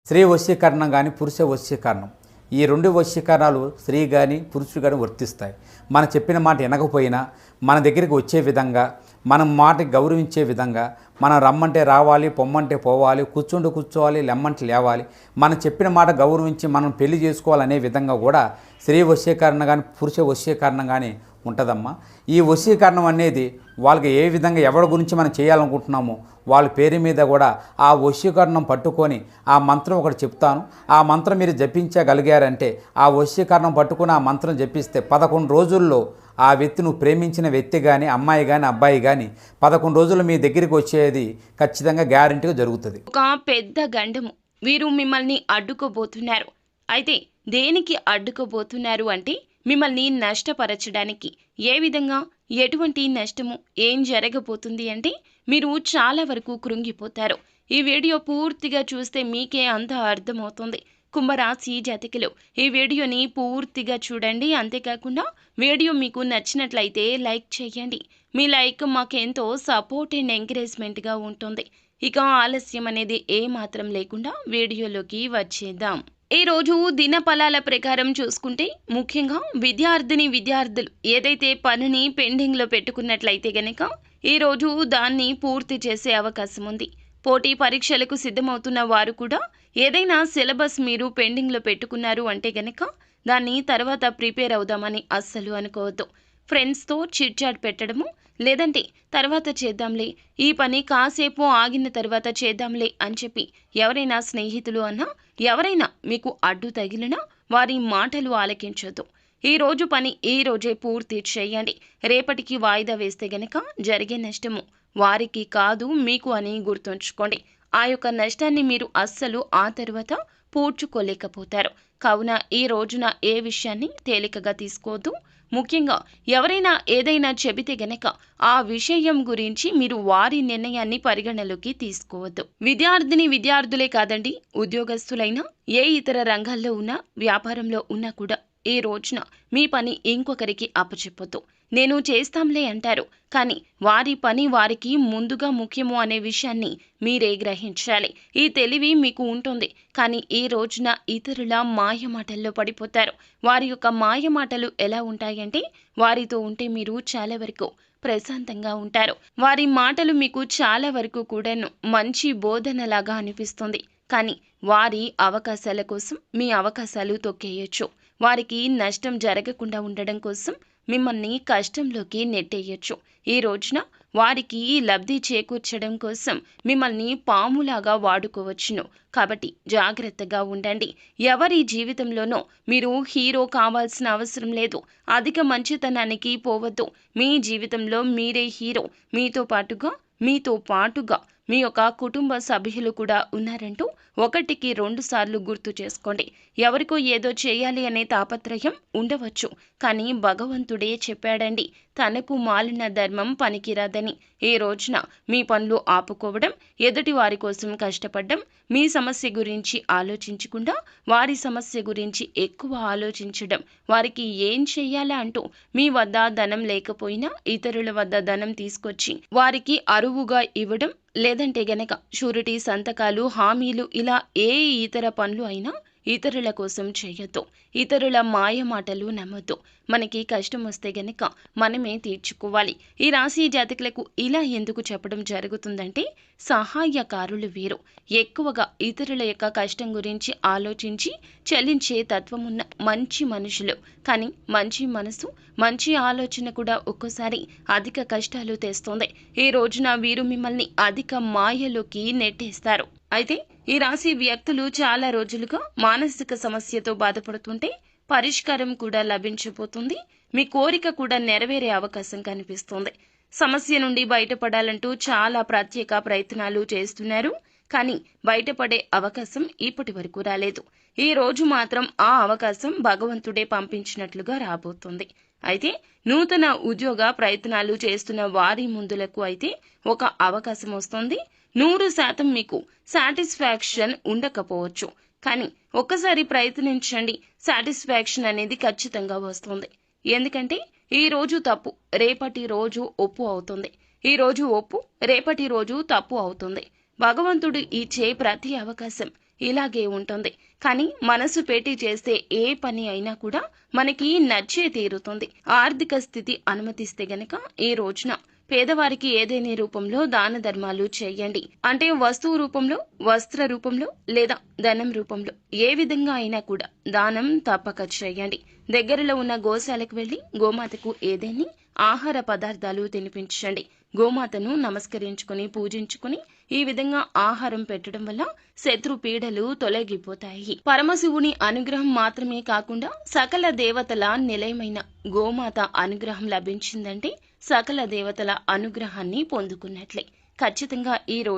స్త్రీ వశీకరణం కానీ పురుష వశీకరణం, ఈ రెండు వశీకరణాలు స్త్రీ కానీ పురుషుడు కానీ వర్తిస్తాయి. మనం చెప్పిన మాట వినకపోయినా మన దగ్గరికి వచ్చే విధంగా, మనం మాటకి గౌరవించే విధంగా, మనం రమ్మంటే రావాలి, పొమ్మంటే పోవాలి, కూర్చుంటే కూర్చోవాలి, లెమ్మంటే లేవాలి, మనం చెప్పిన మాట గౌరవించి మనం పెళ్లి చేసుకోవాలనే విధంగా కూడా స్త్రీ వశీకరణ కానీ పురుష వశీకరణం కానీ ఉంటుందమ్మా. ఈ వశీకరణం అనేది వాళ్ళకి ఏ విధంగా ఎవరి గురించి మనం చేయాలనుకుంటున్నామో వాళ్ళ పేరు మీద కూడా ఆ వశీకరణం పట్టుకొని ఆ మంత్రం ఒకటి చెప్తాను. ఆ మంత్రం మీరు జపించగలిగారంటే, ఆ వశీకరణం పట్టుకొని ఆ మంత్రం జపిస్తే 11 రోజుల్లో ఆ వ్యక్తి, నువ్వు ప్రేమించిన వ్యక్తి కానీ, అమ్మాయి కానీ, అబ్బాయి కానీ 11 రోజులు మీ దగ్గరికి వచ్చేది ఖచ్చితంగా గ్యారెంటీగా జరుగుతుంది. ఒక పెద్ద గండము వీరు మిమ్మల్ని అడ్డుకోబోతున్నారు. అయితే దేనికి అడ్డుకోబోతున్నారు అంటే, మిమ్మల్ని నష్టపరచడానికి. ఏ విధంగా, ఎటువంటి నష్టము, ఏం జరగబోతుంది అంటే మీరు చాలా వరకు కృంగిపోతారు. ఈ వీడియో పూర్తిగా చూస్తే మీకే అంత అర్థమవుతుంది. కుంభరాశి జాతకులు ఈ వీడియోని పూర్తిగా చూడండి. అంతేకాకుండా వీడియో మీకు నచ్చినట్లయితే లైక్ చేయండి. మీ లైక్ మాకెంతో సపోర్ట్ అండ్ ఎంకరేజ్మెంట్గా ఉంటుంది. ఇక ఆలస్యం అనేది ఏమాత్రం లేకుండా వీడియోలోకి వచ్చేద్దాం. ఈ రోజు దినఫలాల ప్రకారం చూసుకుంటే, ముఖ్యంగా విద్యార్థులు ఏదైతే పనిని పెండింగ్లో పెట్టుకున్నట్లయితే గనక ఈరోజు దాన్ని పూర్తి చేసే అవకాశం ఉంది. పోటీ పరీక్షలకు సిద్ధమవుతున్న వారు కూడా ఏదైనా సిలబస్ మీరు పెండింగ్లో పెట్టుకున్నారు అంటే గనక దాన్ని తర్వాత ప్రిపేర్ అవుదామని అస్సలు అనుకోవద్దు. ఫ్రెండ్స్తో చిట్ చాట్ పెట్టడము, లేదంటే తర్వాత చేద్దాంలే, ఈ పని కాసేపు ఆగిన తర్వాత చేద్దాంలే అని చెప్పి ఎవరైనా స్నేహితులు అన్నా, ఎవరైనా మీకు అడ్డు తగిలినా వారి మాటలు ఆలకించొద్దు. ఈ రోజు పని ఈ రోజే పూర్తి చేయండి. రేపటికి వాయిదా వేస్తే గనక జరిగే నష్టము వారికి కాదు మీకు అని గుర్తుంచుకోండి. ఆ యొక్క నష్టాన్ని మీరు అస్సలు ఆ తర్వాత పూడ్చుకోలేకపోతారు. కావున ఈ రోజున ఏ విషయాన్ని తేలికగా తీసుకోవద్దు. ముఖ్యంగా ఎవరైనా ఏదైనా చెబితే గనక ఆ విషయం గురించి మీరు వారి నిర్ణయాన్ని పరిగణలోకి తీసుకోవద్దు. విద్యార్థులే కాదండి, ఉద్యోగస్తులైనా, ఏ ఇతర రంగాల్లో ఉన్నా, వ్యాపారంలో ఉన్నా కూడా ఈ రోజున మీ పని ఇంకొకరికి అప్పచెప్పొద్దు. నేను చేస్తాంలే అంటారు, కానీ వారి పని వారికి ముందుగా ముఖ్యము అనే విషయాన్ని మీరే గ్రహించాలి. ఈ తెలివి మీకు ఉంటుంది, కానీ ఈ రోజున ఇతరుల మాయమాటల్లో పడిపోతారు. వారి యొక్క మాయమాటలు ఎలా ఉంటాయంటే, వారితో ఉంటే మీరు చాలా వరకు ప్రశాంతంగా ఉంటారు. వారి మాటలు మీకు చాలా వరకు కూడాను మంచి బోధనలాగా అనిపిస్తుంది, కానీ వారి అవకాశాల కోసం మీ అవకాశాలు తొక్కేయచ్చు. వారికి నష్టం జరగకుండా ఉండడం కోసం మిమ్మల్ని కష్టంలోకి నెట్టేయచ్చు. ఈ రోజున వారికి లబ్ధి చేకూర్చడం కోసం మిమ్మల్ని పాములాగా వాడుకోవచ్చును. కాబట్టి జాగ్రత్తగా ఉండండి. ఎవరి జీవితంలోనో మీరు హీరో కావాల్సిన అవసరం లేదు. అధిక మంచితనానికి పోవద్దు. మీ జీవితంలో మీరే హీరో. మీతో పాటుగా మీ యొక్క కుటుంబ సభ్యులు కూడా ఉన్నారంటూ 1కి 2 సార్లు గుర్తు చేసుకోండి. ఎవరికో ఏదో చేయాలి అనే తాపత్రయం ఉండవచ్చు, కానీ భగవంతుడే చెప్పాడండి, తనకు మాలిన ధర్మం పనికిరాదని. ఈ రోజున మీ పనులు ఆపుకోవడం, ఎదుటి వారి కోసం కష్టపడడం, మీ సమస్య గురించి ఆలోచించకుండా వారి సమస్య గురించి ఎక్కువ ఆలోచించడం, వారికి ఏం చెయ్యాలా అంటూ మీ వద్ద ధనం లేకపోయినా ఇతరుల వద్ద ధనం తీసుకొచ్చి వారికి అరువుగా ఇవ్వడం, లేదంటే గనక షూరిటీ సంతకాలు, హామీలు, ఇలా ఏ ఇతర పనులు అయినా ఇతరుల కోసం చేయొద్దు. ఇతరుల మాయ మాటలు నమ్మొద్దు. మనకి కష్టం వస్తే గనక మనమే తీర్చుకోవాలి. ఈ రాశి జాతకులకు ఇలా ఎందుకు చెప్పడం జరుగుతుందంటే, సహాయకారులు వీరు ఎక్కువగా ఇతరుల యొక్క కష్టం గురించి ఆలోచించి చెల్లించే తత్వమున్న మంచి మనుషులు. కానీ మంచి మనసు, మంచి ఆలోచన కూడా ఒక్కోసారి అధిక కష్టాలు తెస్తుంది. ఈ రోజున వీరు మిమ్మల్ని అధిక మాయలోకి నెట్టేస్తారు. అయితే ఈ రాశి వ్యక్తులు చాలా రోజులుగా మానసిక సమస్యతో బాధపడుతుంటే పరిష్కారం కూడా లభించబోతుంది. మీ కోరిక కూడా నెరవేరే అవకాశం కనిపిస్తుంది. సమస్య నుండి బయటపడాలంటూ చాలా ప్రత్యేక ప్రయత్నాలు చేస్తున్నారు, కానీ బయటపడే అవకాశం ఇప్పటి వరకు రాలేదు. ఈ రోజు మాత్రం ఆ అవకాశం భగవంతుడే పంపించినట్లుగా రాబోతుంది. అయితే నూతన ఉద్యోగ ప్రయత్నాలు చేస్తున్న వారి ముందులకు అయితే ఒక అవకాశం వస్తుంది. 100% మీకు సాటిస్ఫాక్షన్ ఉండకపోవచ్చు, కానీ ఒక్కసారి ప్రయత్నించండి. సాటిస్ఫాక్షన్ అనేది ఖచ్చితంగా వస్తుంది. ఎందుకంటే ఈ రోజు తప్పు రేపటి రోజు ఒప్పు అవుతుంది. ఈ రోజు ఒప్పు రేపటి రోజు తప్పు అవుతుంది. భగవంతుడు ఇచ్చే ప్రతి అవకాశం ఇలాగే ఉంటుంది. కానీ మనసు పెట్టి చేస్తే ఏ పని అయినా కూడా మనకి నచ్చే తీరుతుంది. ఆర్థిక స్థితి అనుమతిస్తే గనక ఈ రోజున పేదవారికి ఏదేని రూపంలో దాన ధర్మాలు చేయండి. అంటే వస్తువు రూపంలో, వస్త్ర రూపంలో లేదా ధనం రూపంలో ఏ విధంగా అయినా కూడా దానం తప్పక చేయండి. దగ్గరలో ఉన్న గోశాలకు వెళ్లి గోమాతకు ఏదేని ఆహార పదార్థాలు తినిపించండి. గోమాతను నమస్కరించుకుని పూజించుకుని ఈ విధంగా ఆహారం పెట్టడం వల్ల శత్రు పీడలు తొలగిపోతాయి. పరమశివుని అనుగ్రహం మాత్రమే కాకుండా సకల దేవతల నిలయమైన గోమాత అనుగ్రహం లభించిందంటే సకల దేవతల అనుగ్రహాన్ని పొందుకున్నట్లే. ఖచ్చితంగా ఈ రోజు